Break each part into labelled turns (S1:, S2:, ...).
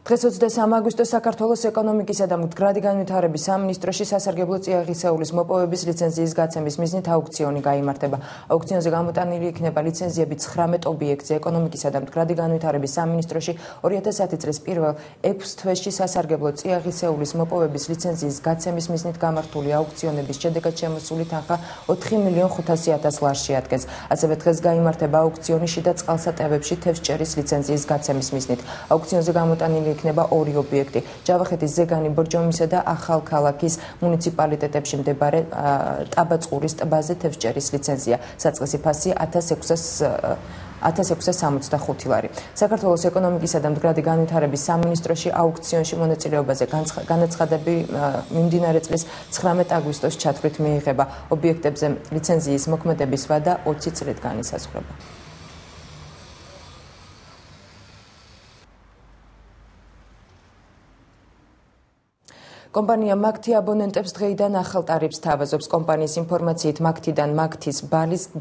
S1: დღეს 23 აგვისტოს საქართველოს ეკონომიკისა და მდგრადი განვითარების სამინისტროში სასარგებლო წიაღისეულის მოპოვების ლიცენზიის გაცემის მიზნით აუქციონი გაიმართება. აუქციონზე გამოტანილი იქნება ლიცენზიები 19 ობიექტზე ეკონომიკისა და მდგრადი განვითარების სამინისტროში 2010 წლის პირველ 6 თვეში სასარგებლო წიაღისეულის მოპოვების ლიცენზიის გაცემის მიზნით გამართული აუქციონების შედეგად შემოსული თანხა 4.500.000 ლარს შეადგენს. ასევე დღეს გაიმართება აუქციონი შიდა წყალსატევებში თევზჭერის ლიცენზიის გაცემის მიზნით. აუქციონზე გამოტანილი იქნება ორი ობიექტი. ჯავახეთის ზეგანი ბორჯომისა და ახალქალაქის მუნიციპალიტეტებში მდებარე ტაბაწყურის ტბაზე თევზჭერის ლიცენზია. საწყისი ფასი 1665 ლარი. საქართველოს ეკონომიკისა და მდგრადი განვითარების სამინისტროში აუქციონში მონაწილეობაზე განაცხადები მიმდინარე წლის 19 აგვისტოს ჩათვლით მიიღება. ობიექტებზე ლიცენზიის მოქმედების ვადა 20 წლით განისაზღვრება. კომპანია მაგთი აბონენტებს დღეიდან ახალ ტარიფს თავაზობს. კომპანიის ინფორმაციით მაგთიდან მაგთის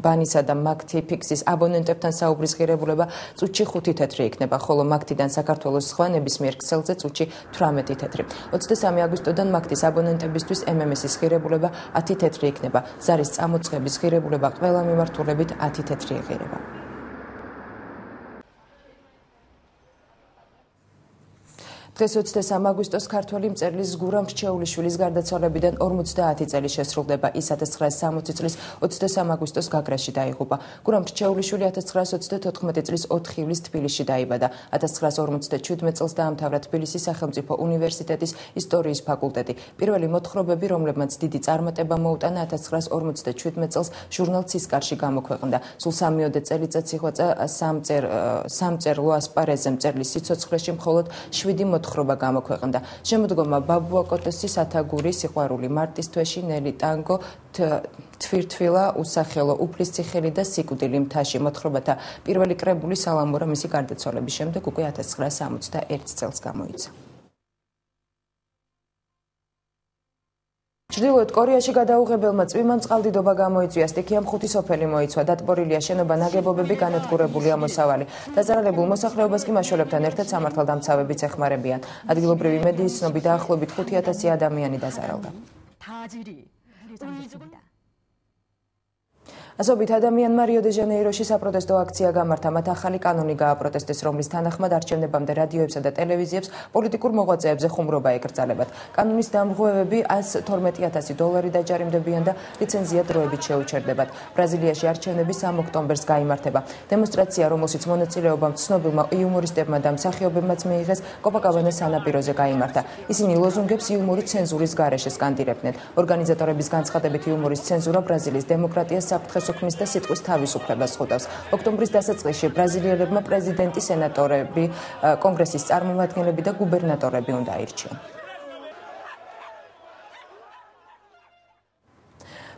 S1: ბანისა და მაგთი ფიქსის აბონენტებთან საუბრის ღირებულება წუთში 5 თეთრი იქნება, ხოლო მაგთიდან საქართველოს სხვა ნებისმიერ ქსელზე წუთში 18 თეთრი. 23 აგვისტოდან მაგთის აბონენტებისთვის MMS-ის ღირებულება 10 თეთრი იქნება. ზარის წამოწყების ღირებულება ყველა მიმართულებით 10 თეთრი ეღირება. დღეს 23 აგვისტოს ქართველი მწერლის გურამ რჩეულიშვილის გარდაცვალებიდან 50 წელი შესრულდება. ის 1960 წლის 23 აგვისტოს გაგრაში დაიღუპა. გურამ რჩეულიშვილი 1934 წლის 4 ივლისს თბილისში დაიბადა. 1957 წელს დაამთავრა თბილისის სახელმწიფო უნივერსიტეტის ისტორიის ფაკულტეტი. პირველი მოთხრობები, რომლებმაც დიდი წარმატება მოუტანა, 1957 წელს ჟურნალ ცისკარში გამოქვეყნდა. სულ 3 წელიწადს იღვაწა სამწერლო ასპარეზზე მწერლის სიცოცხლეში მხოლოდ 7 მოთხრობა გამოქვეყნდა. შემოდგომა ბაბუა კოტესი, სათაგური, სიყვარული მარტის თვეში, ნელი ტანგო, თვირთვილა, უსახელო, უფლისციხელი და სიკვდილი მთაში. მოთხრობათა პირველი კრებული სალამურა მისი გარდაცვალების შემდეგ უკვე 1961 წელს გამოიცა. ჩრდილოეთ კორეაში გადაუღებელმა წვიმამ წყალდიდობა გამოიწვია. სტიქიამ 5 სოფელი მოიცვა. დატბორილია შენობა, ნაგებობები, განადგურებულია მოსავალი. დაზარალებულ მოსახლეობას კი მაშველებთან ერთად სამართალდამცავებიც ეხმარებიან. ადგილობრივი მედიის ცნობით დაახლოებით 5000 ადამიანი დაზარალდა. ასობით ადამიანმა რიო-დე-ჟანეიროში საპროტესტო აქცია გამართა. მათ ახალი კანონი გააპროტესტეს, რომლის თანახმად არჩევნებამდე რადიოებსა და ტელევიზიებს პოლიტიკურ მოღვაწეებზე ხუმრობა ეკრძალებათ. კანონის დამღვევები $112,000 დაჯარიმდებიან და ლიცენზია დროებით შეუჩერდებათ. ბრაზილიაში არჩევნები 3 ოქტომბერს გაიმართება. დემონსტრაცია, რომელშიც მონაწილეობამ ცნობილმა იუმორისტებმა და მსახიობებმაც მიიღეს, კოპაკაბანას სანაპიროზე გაიმართა. ისინი ლოზუნგებს იუმორის ცენზურის გარეშე სკანდირებდნენ. ორგანიზატორების განცხადებით იუმორის ცენზურა ბრაზილიის დემოკრატიას საფრთხეს უქმნის და სიტყვის თავისუფლებას ხუტავს. ოქტომბრის დასაწყისში ბრაზილიელებმა პრეზიდენტი, სენატორები, კონგრესის წარმომადგენლები და გუბერნატორები უნდა აირჩიონ.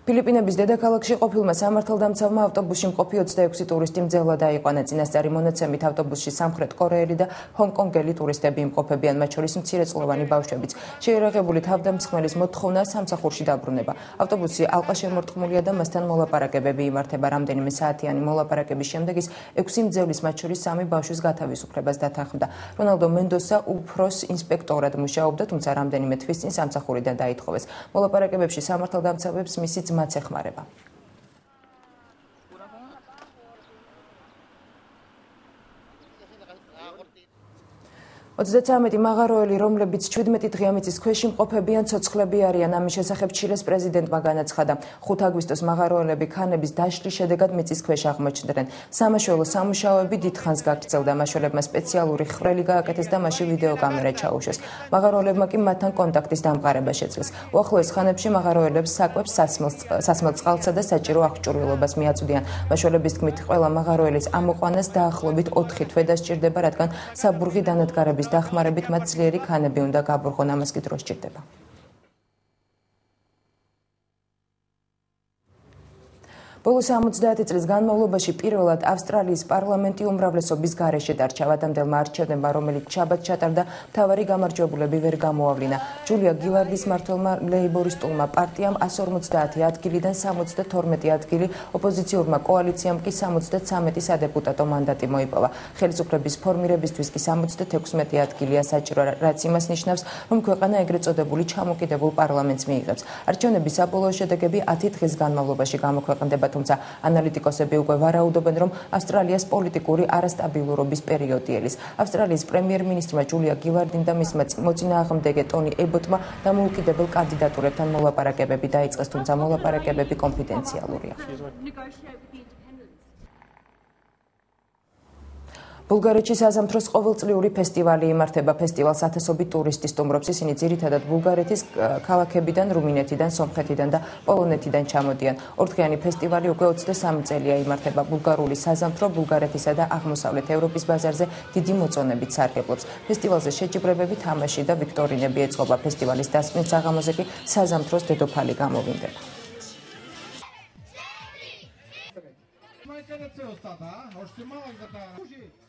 S1: ფილიპინების დედაქალაქში ყოფილმა სამართალდამცავმა ავტობუსში მყოფი 26 ტურისტი მძევლად აიყვანა. წინასწარი მონაცემით ავტობუსში სამხრეთ კორეელი და ჰონკონგელი ტურისტები იმყოფებიან, მათ შორის მცირეწლოვანი ბავშვებიც. შეიარაღებული თავდამსხმელის მოთხოვნა სამსახურში დაბრუნება. ავტობუსი ალყაშემორტყმულია და მასთან მოლაპარაკებები იმართება. რამდენიმე საათიანი მოლაპარაკების შემდეგ ის 6 მძევლის, მათ შორის 3 ბავშვის გათავისუფლებას დათანხმდა. რონალდო მენდოსა უფროს ინსპექტორად მუშაობდა, თუმცა რამდენიმე თვის წინ სამსახურიდან დაითხოვეს. მოლაპარაკებებში სამართალდამცავებს მისი ძმაც ეხმარება. 33 მაღაროელი, რომლებიც 17 დღეამიწის ქვეშ იმყოფებიან, ცოცხლები არიან. ამის შესახებ ჩილეს პრეზიდენტმა განაცხადა. 5 აგვისტოს მაღაროელები ქანების დაშლის შედეგად მიწის ქვეშ აღმოჩნდნენ. სამაშველო სამუშაოები დიდხანს გაგრძელდა. მაშველებმა სპეციალური ხვრელი გააკეთეს და მასში ვიდეოკამერა ჩაუშვეს. მაღაროელებმა კი მათთან კონტაქტის დამყარება შეძლეს. უახლოეს ხანებში მაღაროელებს საკვებს, სასმელ წყალსა და საჭირო აღჭურვილობას მიაწვდიან. მაშველების თქმით, ყველა მაღაროელის ამოყვანას დაახლოებით 4 თვე დასჭირდება, რადგან საბურღი დანადგარების დახმარებით მათ ძლიერი ქანები უნდა გაბრუხონ, ამას კი დრო სჭირდება. ბოლო 70 წლის განმავლობაში პირველად ავსტრალიის პარლამენტი უმრავლესობის გარეშე დარჩა. ვადამდელმა არჩევნებმა, რომელიც შაბათს ჩატარდა, მთავარი გამარჯვებულები ვერ გამოავლინა. ჯულია გილარდის მმართველმა ლეიბორისტულმა პარტიამ 150 ადგილიდან 72 ადგილი, ოპოზიციურმა კოალიციამ კი 73 სადეპუტატო მანდატი მოიპოვა. ხელისუფლების ფორმირებისთვის კი 76 ადგილია საჭირო, რაც იმას ნიშნავს, რომ ქვეყანა ეგრეთ წოდებული ჩამოკიდებულ პარლამენტს მიიღებს. არჩევნების საბოლოო შედეგები 10 დღის განმავლობაში გამოქვეყნდება, თუმცა ანალიტიკოსები უკვე ვარაუდობენ, რომ ავსტრალიას პოლიტიკური არასტაბილურობის პერიოდი ელის. ავსტრალიის პრემიერ-მინისტრმა ჯულია გილარდიმ და მისმა მოწინააღმდეგე ტონი ებოტმა დამოუკიდებელ კანდიდატურებთან მოლაპარაკებები დაიწყეს, თუმცა მოლაპარაკებები კონფიდენციალურია. ბულგარეთში საზამთროს ყოველწლიური ფესტივალი იმართება. ფესტივალს ათასობით ტურისტი სტუმრობს. ისინი ძირითადად ბულგარეთის ქალაქებიდან, რუმინეთიდან, სომხეთიდან და პოლონეთიდან ჩამოდიან. ორდღიანი ფესტივალი უკვე 23 წელია იმართება. ბულგარული საზამთრო ბულგარეთისა და აღმოსავლეთ ევროპის ბაზარზე დიდი მოწონებით სარგებლობს. ფესტივალზე შეჯიბრებები, თამაში და ვიქტორინები ეწყობა. ფესტივალის დასკვნის საღამოზე კი საზამთროს დედოფალი გამოვინდება.
S2: Mai care ți-o stat, a? O știu mai